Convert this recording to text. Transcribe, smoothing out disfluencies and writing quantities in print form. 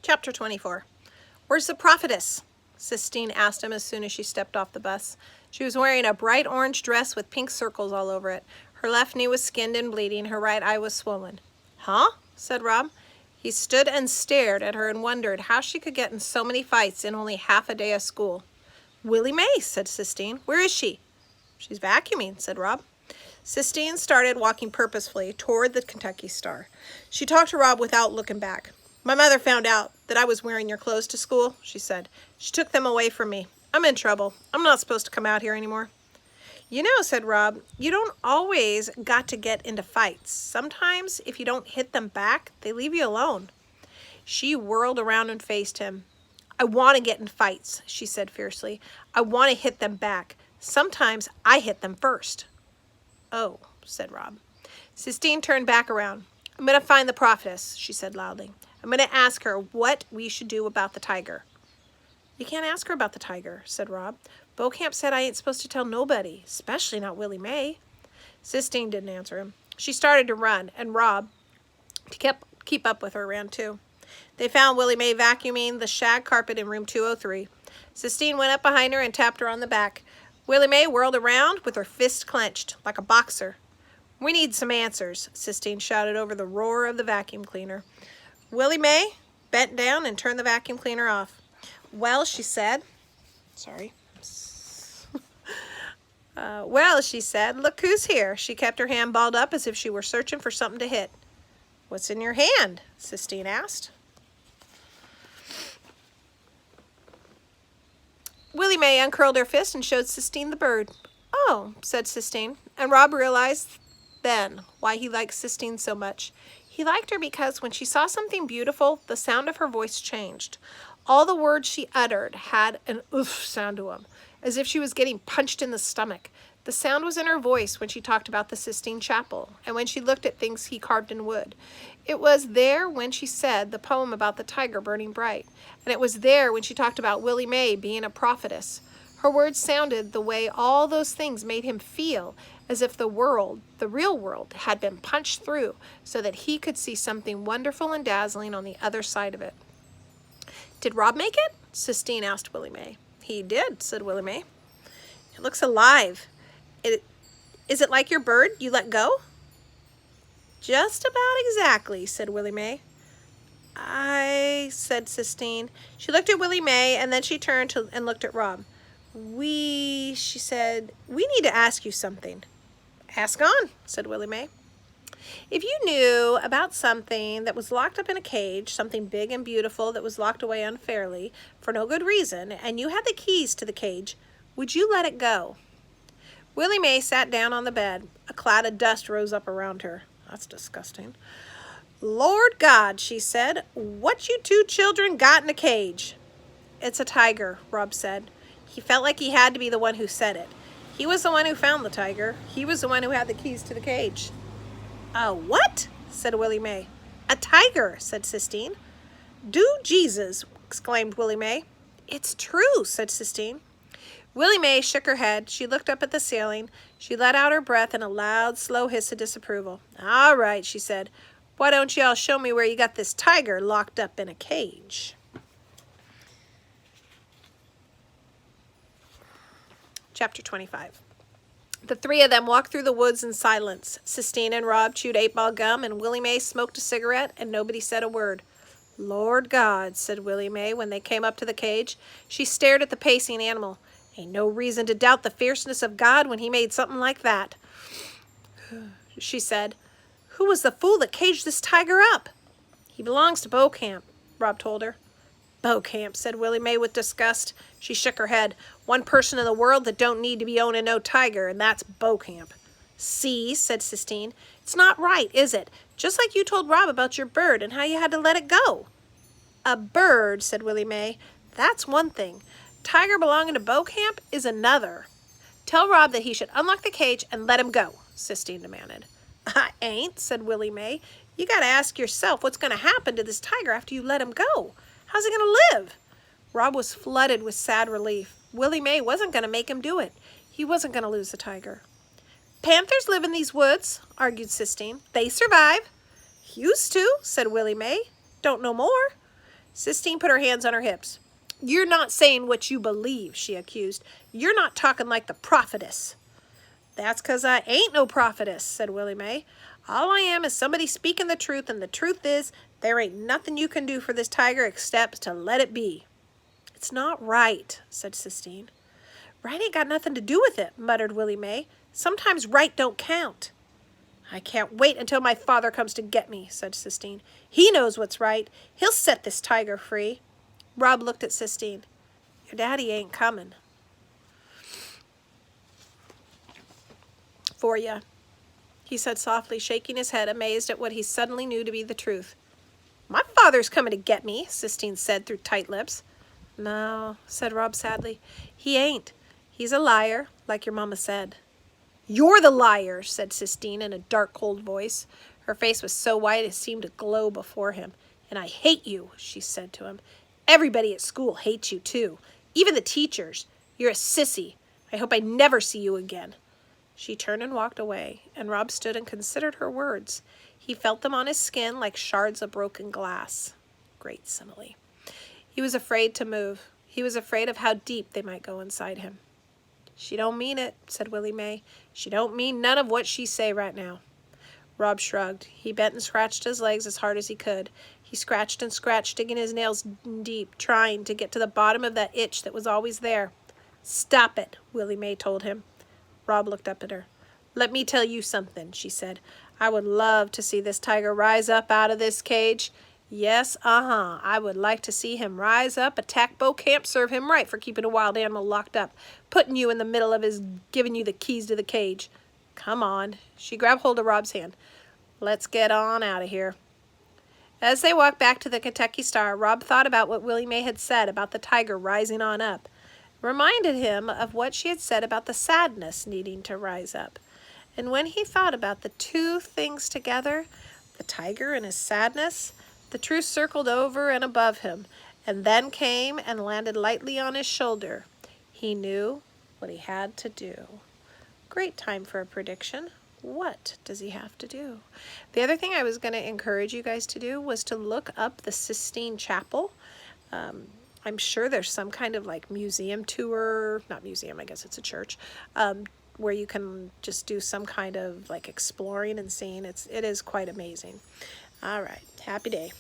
Chapter 24. Where's the prophetess? Sistine asked him as soon as she stepped off the bus. She was wearing a bright orange dress with pink circles all over it. Her left knee was skinned and bleeding. Her right eye was swollen. Huh? Said Rob. He stood and stared at her and wondered how she could get in so many fights in only half a day of school. Willie Mae, said Sistine. Where is she? She's vacuuming, said Rob. Sistine started walking purposefully toward the Kentucky Star. She talked to Rob without looking back. My mother found out that I was wearing your clothes to school, she said. She took them away from me. I'm in trouble. I'm not supposed to come out here anymore. You know, said Rob, you don't always got to get into fights. Sometimes if you don't hit them back, they leave you alone. She whirled around and faced him. I want to get in fights, she said fiercely. I want to hit them back. Sometimes I hit them first. Oh, said Rob. Sistine turned back around. I'm going to find the prophetess, she said loudly. I'm going to ask her what we should do about the tiger. You can't ask her about the tiger, said Rob. Beauchamp said I ain't supposed to tell nobody, especially not Willie Mae. Sistine didn't answer him. She started to run, and Rob, to keep up with her, ran too. They found Willie Mae vacuuming the shag carpet in room 203. Sistine went up behind her and tapped her on the back. Willie Mae whirled around with her fist clenched, like a boxer. We need some answers, Sistine shouted over the roar of the vacuum cleaner. Willie Mae bent down and turned the vacuum cleaner off. Well, she said, well, she said, look who's here. She kept her hand balled up as if she were searching for something to hit. What's in your hand? Sistine asked. Willie Mae uncurled her fist and showed Sistine the bird. Oh, said Sistine, and Rob realized then why he liked Sistine so much. He liked her because when she saw something beautiful, the sound of her voice changed. All the words she uttered had an oof sound to them, as if she was getting punched in the stomach. The sound was in her voice when she talked about the Sistine Chapel, and when she looked at things he carved in wood. It was there when she said the poem about the tiger burning bright, and it was there when she talked about Willie Mae being a prophetess. Her words sounded the way all those things made him feel, as if the world, the real world, had been punched through so that he could see something wonderful and dazzling on the other side of it. Did Rob make it? Sistine asked Willie Mae. He did, said Willie Mae. It looks alive. Is it like your bird you let go? Just about exactly, said Willie Mae. Said Sistine. She looked at Willie Mae and then she turned and looked at Rob. She said, we need to ask you something. Ask on, said Willie Mae. If you knew about something that was locked up in a cage, something big and beautiful that was locked away unfairly for no good reason, and you had the keys to the cage, would you let it go? Willie Mae sat down on the bed. A cloud of dust rose up around her. That's disgusting. Lord God, she said, what you two children got in a cage? It's a tiger, Rob said. He felt like he had to be the one who said it. He was the one who found the tiger. He was the one who had the keys to the cage. What? Said Willie Mae. A tiger, said Sistine. Do Jesus, exclaimed Willie Mae. It's true, said Sistine. Willie Mae shook her head. She looked up at the ceiling. She let out her breath in a loud, slow hiss of disapproval. All right, she said. Why don't y'all show me where you got this tiger locked up in a cage? Chapter 25. The three of them walked through the woods in silence. Sistine and Rob chewed 8-ball gum, and Willie Mae smoked a cigarette, and nobody said a word. Lord God, said Willie Mae when they came up to the cage. She stared at the pacing animal. Ain't no reason to doubt the fierceness of God when he made something like that. She said, who was the fool that caged this tiger up? He belongs to Beauchamp, Rob told her. Beauchamp, said Willie Mae with disgust. She shook her head. One person in the world that don't need to be owning no tiger, and that's Beauchamp. See, said Sistine, it's not right, is it? Just like you told Rob about your bird and how you had to let it go. A bird, said Willie Mae. That's one thing. Tiger belonging to Beauchamp is another. Tell Rob that he should unlock the cage and let him go, Sistine demanded. I ain't, said Willie Mae. You got to ask yourself what's going to happen to this tiger after you let him go. How's he going to live? Rob was flooded with sad relief. Willie Mae wasn't going to make him do it. He wasn't going to lose the tiger. Panthers live in these woods, argued Sistine. They survive. Used to, said Willie Mae. Don't no more. Sistine put her hands on her hips. You're not saying what you believe, she accused. You're not talking like the prophetess. That's 'cause I ain't no prophetess, said Willie Mae. All I am is somebody speaking the truth, and the truth is there ain't nothing you can do for this tiger except to let it be. It's not right, said Sistine. Right ain't got nothing to do with it, muttered Willie Mae. Sometimes right don't count. I can't wait until my father comes to get me, said Sistine. He knows what's right. He'll set this tiger free. Rob looked at Sistine. Your daddy ain't coming for you, he said softly, shaking his head, amazed at what he suddenly knew to be the truth. My father's coming to get me, Sistine said through tight lips. No, said Rob sadly. He ain't. He's a liar, like your mama said. You're the liar, said Sistine in a dark, cold voice. Her face was so white it seemed to glow before him. And I hate you, she said to him. Everybody at school hates you, too. Even the teachers. You're a sissy. I hope I never see you again. She turned and walked away, and Rob stood and considered her words. He felt them on his skin like shards of broken glass. Great simile. He was afraid to move. He was afraid of how deep they might go inside him. She don't mean it, said Willie Mae. She don't mean none of what she say right now. Rob shrugged. He bent and scratched his legs as hard as he could. He scratched and scratched, digging his nails deep, trying to get to the bottom of that itch that was always there. Stop it, Willie Mae told him. Rob looked up at her. Let me tell you something, she said. I would love to see this tiger rise up out of this cage. Yes, I would like to see him rise up, attack Bo Camp, serve him right for keeping a wild animal locked up, putting you in the middle of his, giving you the keys to the cage. Come on. She grabbed hold of Rob's hand. Let's get on out of here. As they walked back to the Kentucky Star, Rob thought about what Willie Mae had said about the tiger rising on up. It reminded him of what she had said about the sadness needing to rise up. And when he thought about the two things together, the tiger and his sadness, the truth circled over and above him, and then came and landed lightly on his shoulder. He knew what he had to do. Great time for a prediction. What does he have to do? The other thing I was going to encourage you guys to do was to look up the Sistine Chapel. I'm sure there's some kind of like museum tour, not museum, I guess it's a church, where you can just do some kind of like exploring and seeing. It is quite amazing. All right. Happy day.